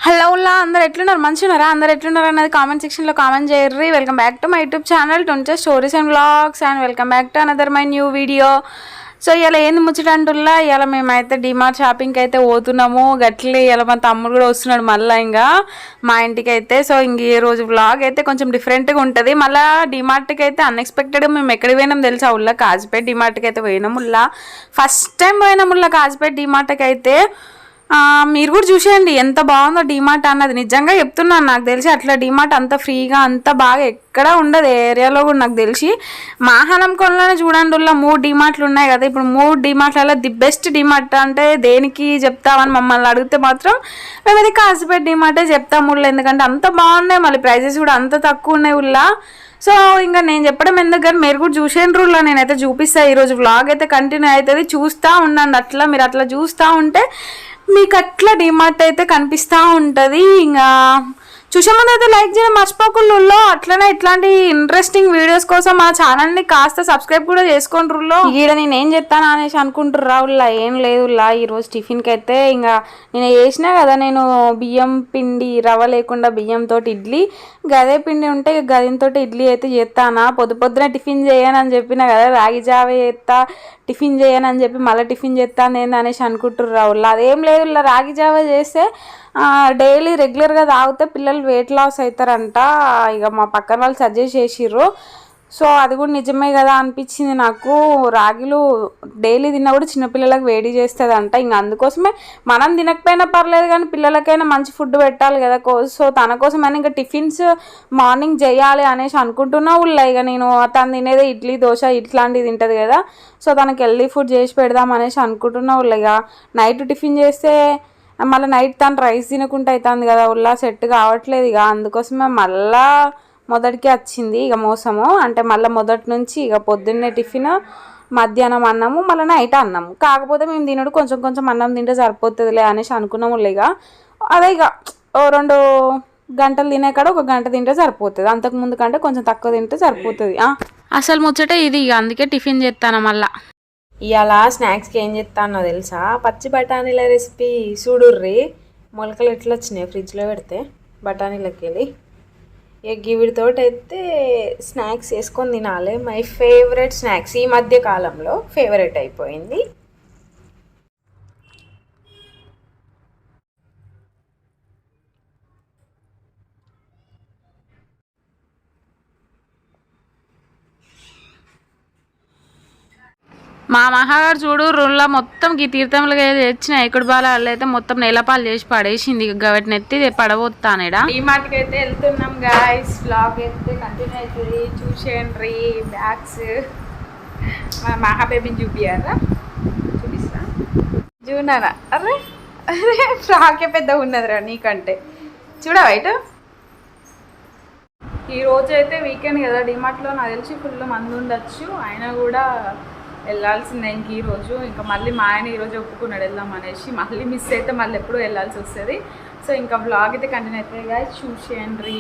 Hello అందరు ఎట్లున్నారు మంచిగా ఉన్నారా అందరు ఎట్లున్నారు అన్నది కామెంట్ సెక్షన్లో కామెంట్ చేయర్రి. Welcome back to my YouTube channel twenty stories and vlogs and welcome back to another my new video. So ఇలా ఏంది ముచ్చటంటుల్లా, ఇలా మేమైతే డిమార్ట్ షాపింగ్కి అయితే పోతున్నాము. గట్లే ఇలా మా తమ్ముడు కూడా వస్తున్నాడు మళ్ళీ ఇంకా మా ఇంటికి అయితే. సో ఇంక ఈ రోజు వ్లాగ్ అయితే కొంచెం డిఫరెంట్గా ఉంటుంది. మళ్ళీ డిమార్ట్కి అయితే అన్ఎక్స్పెక్టెడ్గా మేము ఎక్కడికి పోయినాం తెలుసా, ఉల్లా కాజిపేట డిమార్ట్కి అయితే పోయినాం. ఫస్ట్ టైం పోయినాం కాజిపేట డిమార్ట్కి అయితే. మీరు కూడా చూసేయండి ఎంత బాగుందో డిమార్ట్ అన్నది. నిజంగా చెప్తున్నాను, నాకు తెలిసి అట్లా డిమార్ట్ అంత ఫ్రీగా అంత బాగా ఎక్కడ ఉండదు ఏరియాలో కూడా. నాకు తెలిసి మాహానం కొనలోనే చూడండి 3 డిమార్ట్లు ఉన్నాయి కదా. ఇప్పుడు 3 డిమార్ట్లలో ది బెస్ట్ డిమార్ట్ అంటే దేనికి చెప్తామని మమ్మల్ని అడిగితే మాత్రం మేమైతే కాజిపేట డిమార్టే చెప్తాము. ఎందుకంటే అంత బాగున్నాయి, మళ్ళీ ప్రైజెస్ కూడా అంత తక్కువ ఉన్నాయి. సో ఇంకా నేను చెప్పడం ఎందుకని మీరు కూడా చూసేయండి. నేనైతే చూపిస్తాను. ఈరోజు వ్లాగ్ అయితే కంటిన్యూ అవుతుంది, చూస్తూ ఉండండి. అట్లా మీరు అట్లా చూస్తూ ఉంటే మీకు అట్లా డిమార్ట్ అయితే కనిపిస్తూ ఉంటుంది. ఇంకా చూసే ముందు అయితే లైక్ చేయడం మర్చిపోకుండా. అట్లనే ఇట్లాంటి ఇంట్రెస్టింగ్ వీడియోస్ కోసం మా ఛానల్ని కాస్త సబ్స్క్రైబ్ కూడా చేసుకోండి. ఈడ నేను ఏం చెప్తాను అనేసి అనుకుంటుర్రా. ఏం లేదు. ఈరోజు టిఫిన్కి అయితే ఇంకా నేను వేసినా కదా, నేను బియ్యం పిండి రవ్వ లేకుండా బియ్యంతో ఇడ్లీ, గదే పిండి ఉంటే గదితో ఇడ్లీ అయితే చేస్తానా. పొద్దున టిఫిన్ చేయనని చెప్పిన కదా, రాగి జావే చేస్తా, టిఫిన్ చేయనని చెప్పి మళ్ళీ టిఫిన్ చేస్తాను ఏంది అనేసి అనుకుంటుర్రా. అదేం లేదు. రాగి జావా చేస్తే డైలీ రెగ్యులర్గా తాగితే పిల్లలు వెయిట్ లాస్ అవుతారంట. ఇక మా పక్కన వాళ్ళు సజెస్ట్ చేసిర్రు. సో అది కూడా నిజమే కదా అనిపించింది నాకు. రాగిలు డైలీ తిన్నా కూడా చిన్నపిల్లలకు వేడి చేస్తుందంట. ఇంకా అందుకోసమే మనం తినకపోయినా పర్లేదు కానీ పిల్లలకైనా మంచి ఫుడ్ పెట్టాలి కదా. సో తన కోసమని ఇంకా టిఫిన్స్ మార్నింగ్ చేయాలి అనేసి అనుకుంటున్నా. ఇక నేను తను తినేదే ఇడ్లీ దోశ ఇట్లాంటివి తింటుంది కదా. సో తనకి హెల్దీ ఫుడ్ చేసి పెడదాం అనేసి అనుకుంటున్నా. ఇక నైట్ టిఫిన్ చేస్తే మళ్ళీ నైట్ తను రైస్ తినకుండా అవుతుంది కదా, సెట్ కావట్లేదు. ఇక అందుకోసమే మళ్ళా మొదటికి వచ్చింది ఇక మోసము. అంటే మళ్ళీ మొదటి నుంచి ఇక పొద్దున్నే టిఫిన్, మధ్యాహ్నం అన్నము, మళ్ళీ నైట్ అన్నము. కాకపోతే మేము తినడు కొంచెం అన్నం తింటే సరిపోతుందిలే అనేసి అనుకున్నాము. ఇక అదే ఇక 2 గంటలు తినే కాడ 1 గంట తింటే సరిపోతుంది. అంతకుముందు కంటే కొంచెం తక్కువ తింటే సరిపోతుంది. అసలు ముచ్చటే ఇది. ఇక అందుకే టిఫిన్ చేస్తాను. మళ్ళీ ఇవాళ స్నాక్స్కి ఏం చేస్తానో తెలుసా, పచ్చి బఠానీల రెసిపీ చూడుర్రి. మొలకలు ఎట్లా వచ్చినాయి ఫ్రిడ్జ్లో పెడితే బఠానీలకి వెళ్ళి. ఇక గివిడితోటి అయితే స్నాక్స్ వేసుకొని తినాలి. మై ఫేవరెట్ స్నాక్స్ ఈ మధ్య కాలంలో ఫేవరెట్ అయిపోయింది. మా మహాగారు చూడు రూమ్లో మొత్తం ఈ తీర్థంలో తెచ్చిన ఎక్కడి బాలు అయితే మొత్తం నెలపాలు చేసి పడేసింది. వాటిని ఎత్తి పడబోతానేడా. డిమార్ట్కి అయితే వెళ్తున్నాం గాయ్స్. వ్లాగ్ అయితే కంటిన్యూ అవుతుంది, చూసేయండి. బ్యాగ్స్ మా మహా బేబీని చూపియారా, చూపిస్తా చూడారా. అరే ఫ్రాకే పెద్దగా ఉన్నదిరా నీకంటే. చూడవా ఇటు. ఈరోజు అయితే వీకెండ్ కదా, డిమార్ట్లో నాకు తెలిసి ఫుల్ మంది ఉండొచ్చు. అయినా కూడా వెళ్ళాల్సిందే ఇంక ఈరోజు. ఇంకా మళ్ళీ మా ఆయన ఈరోజు ఒప్పుకున్నాడు వెళ్దాం అనేసి. మళ్ళీ మిస్ అయితే మళ్ళీ ఎప్పుడూ వెళ్ళాల్సి వస్తుంది. సో ఇంకా వ్లాగ్ అయితే కంటిన్యూ అవుతుంది గాయ్స్, చూసేయండి.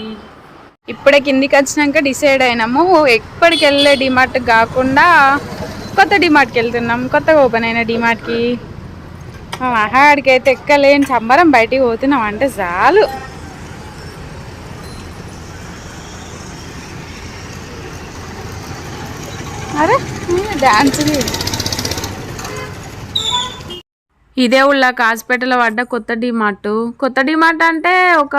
ఇప్పుడే కిందికి వచ్చినాక డిసైడ్ అయినాము ఎప్పటికి వెళ్ళే డిమార్ట్ కాకుండా కొత్త డిమార్ట్కి వెళ్తున్నాం. కొత్తగా ఓపెన్ అయిన డిమార్ట్కి. మా మహాడికి అయితే ఎక్కలేని సంబరం. బయటికి పోతున్నాం అంటే చాలు. అరే డాన్స్ ఇదే కాజిపేటలో పడ్డ కొత్త డిమార్ట్ అంటే ఒక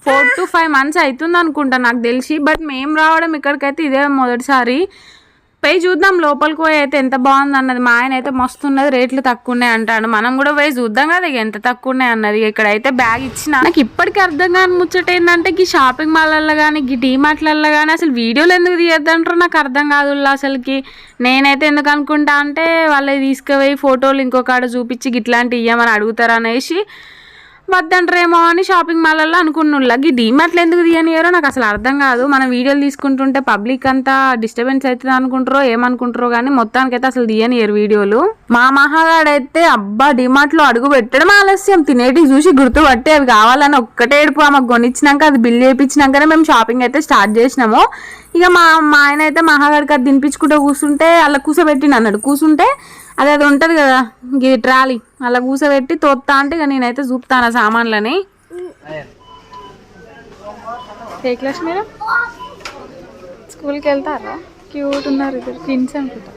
4 to 5 months అవుతుంది అనుకుంటా నాకు తెలిసి. బట్ మేము రావడం ఇక్కడికైతే ఇదే మొదటిసారి. పోయి చూద్దాం లోపలికి పోయి అయితే ఎంత బాగుంది అన్నది. మా ఆయన అయితే మస్తు ఉన్నది, రేట్లు తక్కువ ఉన్నాయి అంటాడు. మనం కూడా పోయి చూద్దాం కదా ఇక ఎంత తక్కువ ఉన్నాయి అన్నది. ఇక్కడైతే బ్యాగ్ ఇచ్చిన నాకు ఇప్పటికీ అర్థం కాని ముచ్చట ఏంటంటే ఈ షాపింగ్ మాల్లలో కానీ ఈ డిమార్ట్లలో కానీ అసలు వీడియోలు ఎందుకు తీయద్దంటారో నాకు అర్థం కాదు అసలుకి. నేనైతే ఎందుకు అనుకుంటా అంటే వాళ్ళకి తీసుకుపోయి ఫోటోలు ఇంకొకడ చూపించి ఇట్లాంటివి ఇయ్యమని అడుగుతారు అనేసి వద్దంటారేమో అని షాపింగ్ మాల్లలో అనుకున్నా. ఈ డిమార్ట్లు ఎందుకు తీయనియారో నాకు అసలు అర్థం కాదు. మనం వీడియోలు తీసుకుంటుంటే పబ్లిక్ అంతా డిస్టర్బెన్స్ అవుతుంది అనుకుంటారో ఏమనుకుంటారో కానీ మొత్తానికైతే అసలు తీయనియరు వీడియోలు. మా మహాగాడైతే అబ్బా డిమార్ట్లో అడుగు పెట్టడం ఆలస్యం, తినేటివి చూసి గుర్తుపట్టి అవి కావాలని ఒక్కటే ఏడుపు. మాకు కొనిచ్చినాక అది బిల్ చేయించినాకనే మేము షాపింగ్ అయితే స్టార్ట్ చేసినాము. ఇక మా ఆయన అయితే మహాగాడికి అది తినిపించుకుంటూ కూర్చుంటే అలా కూర్చోబెట్టిండు అన్నాడు. కూర్చుంటే అది ఉంటుంది కదా ఇది ట్రాలీ, అలా కూర్చోబెట్టి తోత్తా అంటే ఇక నేనైతే చూపుతాను సామాన్లని. ఏ క్లాస్ మీరు? స్కూల్కి వెళ్తారా? క్యూట్ ఉన్నారు ఇద్దరు ట్విన్స్ అనుకుంటా.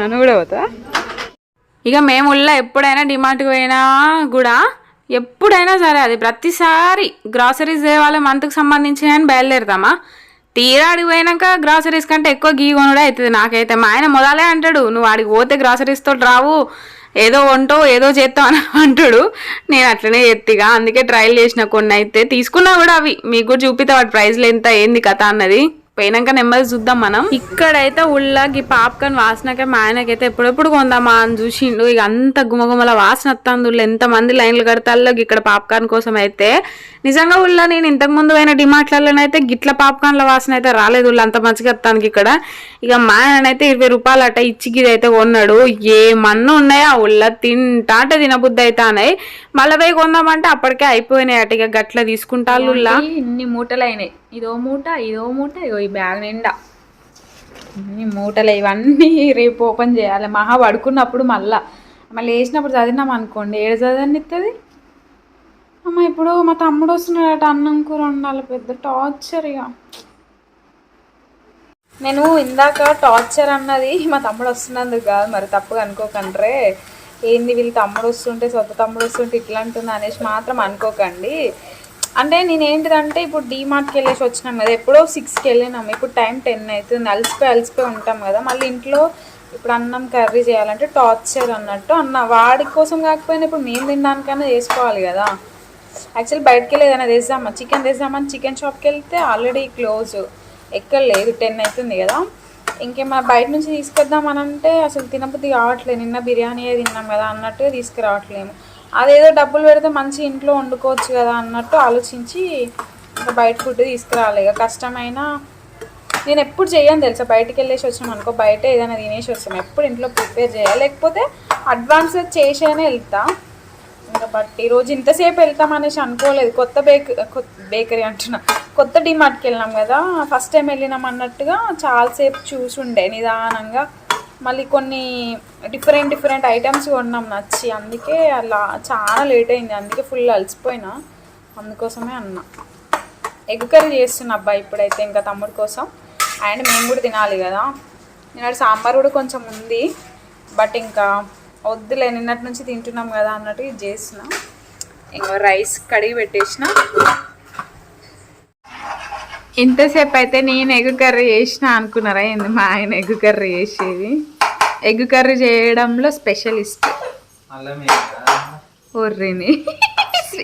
నువ్వు కూడా పోతా? ఇక మేము ఎప్పుడైనా డిమార్ట్కి పోయినా కూడా ఎప్పుడైనా సరే అది ప్రతిసారి గ్రాసరీస్ తేవాలి మంత్కి సంబంధించిన అని బయలుదేరుతామా. తీరా ఆడికి పోయినాక గ్రాసరీస్ కంటే ఎక్కువ గీ కొనుడే అవుతుంది నాకైతే. మా ఆయన మొదలే అంటాడు, నువ్వు ఆడికి పోతే గ్రాసరీస్ తోటి రావు, ఏదో వంటో ఏదో చేస్తావు అని అంటాడు. నేను అట్లనే ఎత్తిగా, అందుకే ట్రయల్ చేసిన కొన్ని అయితే తీసుకున్నా కూడా అవి మీకు కూడా చూపిస్తా వాటి ప్రైస్లు ఎంత ఏంది కథ అన్నది. పోయినాక నెమ్మది చూద్దాం మనం. ఇక్కడైతే ఉళ్ళకి పాప్కార్న్ వాసనకే మా ఆయనకైతే ఎప్పుడెప్పుడు కొందామా అని చూసిండు. ఇక అంత గుమగుమల వాసన వస్తుంది. ఎంత మంది లైన్లు కడతాల్లో ఇక్కడ పాప్కార్న్ కోసం అయితే. నిజంగా ఉళ్ళ నేను ఇంతకు ముందు పోయిన డిమార్ట్లలోనైతే గిట్ల పాప్కార్న్ల వాసన అయితే రాలేదు ఉళ్ళ అంత మంచిగా వస్తానికి ఇక్కడ. ఇక మా ఆయనైతే 20 రూపాయలు అట ఇచ్చి ఇది అయితే కొన్నాడు. ఏమన్నా ఉన్నాయా ఉళ్ళ తింటా అంటే తినబుద్ధి అయితే అన్నాయి. మళ్ళీ పోయి కొందామంటే అప్పటికే అయిపోయినాయి అట. ఇక గట్ల తీసుకుంటాళ్ళు ఇన్ని మూటలు అయినాయి. ఇదో మూట ఇగో ఈ బ్యాగ్ నిండా ఈ మూటలు. ఇవన్నీ రేపు ఓపెన్ చేయాలి. మహా పడుకున్నప్పుడు మళ్ళీ వేసినప్పుడు చదివినాం అనుకోండి ఏడు చదవనిస్తుంది. అమ్మ ఇప్పుడు మా తమ్ముడు వస్తున్నాడట, అన్నం కూర ఉండాలి. పెద్ద టార్చర్. ఇక నేను ఇందాక టార్చర్ అన్నది మా తమ్ముడు వస్తున్నందుకు కాదు, మరి తప్పుగా అనుకోకండ్రే. ఏంది వీళ్ళు తమ్ముడు వస్తుంటే సొంత తమ్ముడు వస్తుంటే ఇట్లా అంటుంది అనేసి మాత్రం అనుకోకండి. అంటే నేనేంటిదంటే ఇప్పుడు డీమార్ట్కి వెళ్ళేసి వచ్చినాం కదా, ఎప్పుడో 6కి వెళ్ళినాము, ఇప్పుడు టైం 10 అవుతుంది. అలసిపోయి ఉంటాం కదా. మళ్ళీ ఇంట్లో ఇప్పుడు అన్నం కర్రీ చేయాలంటే టార్చర్ అన్నట్టు. వాడి కోసం కాకపోయినా ఇప్పుడు మేము తినడానికైనా చేసుకోవాలి కదా. యాక్చువల్లీ బయటకి వెళ్ళి ఏదైనా చికెన్ తెద్దామని చికెన్ షాప్కి వెళ్తే ఆల్రెడీ క్లోజ్, ఎక్కడ లేదు, 10 అవుతుంది కదా. ఇంకేమన్నా బయట నుంచి తీసుకొద్దామని అంటే అసలు తినబుద్ధి కావట్లేదు. నిన్న బిర్యానీ తిన్నాం కదా అన్నట్టుగా తీసుకురావట్లేము. అదేదో డబ్బులు పెడితే మంచి ఇంట్లో వండుకోవచ్చు కదా అన్నట్టు ఆలోచించి ఇంకా బయట ఫుడ్ తీసుకురావాలి. ఇక కష్టమైనా నేను ఎప్పుడు చేయను తెలుసా. బయటకు వెళ్ళేసి వచ్చినాం అనుకో, బయట ఏదైనా తినేసి వస్తాం. ఎప్పుడు ఇంట్లో ప్రిపేర్ చేయాలి, లేకపోతే అడ్వాన్స్ చేసేనే వెళ్తా. ఇంకా బట్ ఈరోజు ఇంతసేపు వెళ్తాం అనేసి అనుకోలేదు. కొత్త బేకరీ అంటున్నా, కొత్త డిమార్ట్కి వెళ్ళినాం కదా, ఫస్ట్ టైం వెళ్ళినాం అన్నట్టుగా చాలాసేపు చూసుండే నిదానంగా. మళ్ళీ కొన్ని డిఫరెంట్ ఐటమ్స్ కొన్నాం నచ్చి, అందుకే అలా చాలా లేట్ అయింది. అందుకే ఫుల్ అలసిపోయినా, అందుకోసమే అన్నా. ఎగ్ కర్రీ చేస్తున్నా అబ్బాయి ఇప్పుడైతే ఇంకా తమ్ముడి కోసం. అండ్ మేము కూడా తినాలి కదా. నేను సాంబార్ కూడా కొంచెం ఉంది, బట్ ఇంకా వద్దులే నిన్నటి నుంచి తింటున్నాం కదా అన్నట్టు ఇది చేసిన. ఇంకా రైస్ కడిగి పెట్టేసిన. ఇంతసేపు అయితే నేను ఎగ్ కర్రీ చేసిన అనుకున్నారా ఏంది? మా ఆయన ఎగ్ కర్రీ చేసేది. ఎగ్ కర్రీ చేయడంలో స్పెషలిస్ట్. ఒర్రిని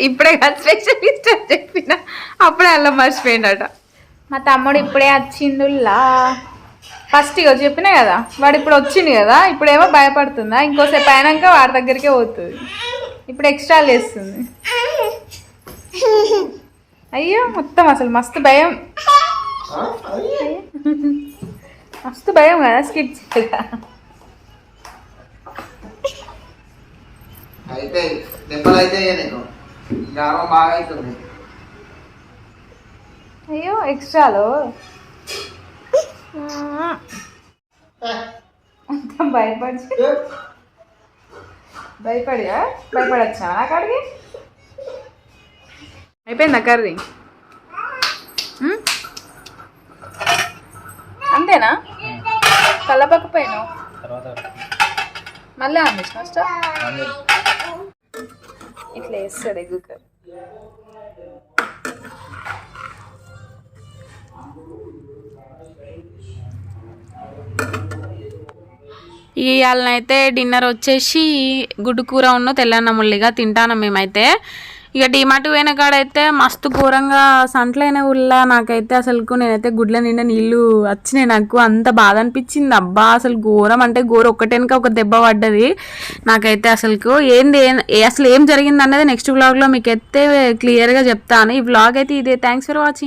ఇప్పుడే కాదు స్పెషలిస్ట్ అని చెప్పిన, అప్పుడే అల్లం మర్చిపోయిందట. మా తమ్ముడు ఇప్పుడే వచ్చిండుల్లా. ఫస్ట్ ఇక చెప్పినా కదా, వాడు ఇప్పుడు వచ్చింది కదా, ఇప్పుడేమో భయపడుతుందా, ఇంకోసేపు అయినాక వాడి దగ్గరికే పోతుంది. ఇప్పుడు ఎక్స్ట్రా చేస్తుంది. అయ్యో మొత్తం అసలు మస్తు భయం, మస్తు భయం కదా స్కిట్ చేయగా. అయ్యో ఎక్స్ట్రాలో మొత్తం భయపడొచ్చా నాకాడికి. అయిపోయిందా కర్రీ? అంతేనా? కలపకపోయినావు మళ్ళీ అందించిన ఇట్లా వేస్తాడు ఎగ్గు కర్రీ. ఇవాళనైతే డిన్నర్ వచ్చేసి గుడ్డు కూర ఉన్న తెల్లన్న ముల్లిగా తింటాను మేమైతే. ఇక డిమార్ట్ పోయిన కాడైతే మస్తు ఘోరంగా సంట్లైన ఊళ్ళ నాకైతే అసలుకు నేనైతే గుడ్ల నిండా నీళ్ళు వచ్చినాయి. నాకు అంత బాధ అనిపించింది. అబ్బా అసలు ఘోరం అంటే ఘోరం, ఒక్కటేనక ఒక దెబ్బ పడ్డది నాకైతే. అసలుకు అసలు ఏం జరిగింది అన్నది నెక్స్ట్ వ్లాగ్లో మీకైతే క్లియర్గా చెప్తాను. ఈ వ్లాగ్ అయితే ఇదే. Thanks for watching.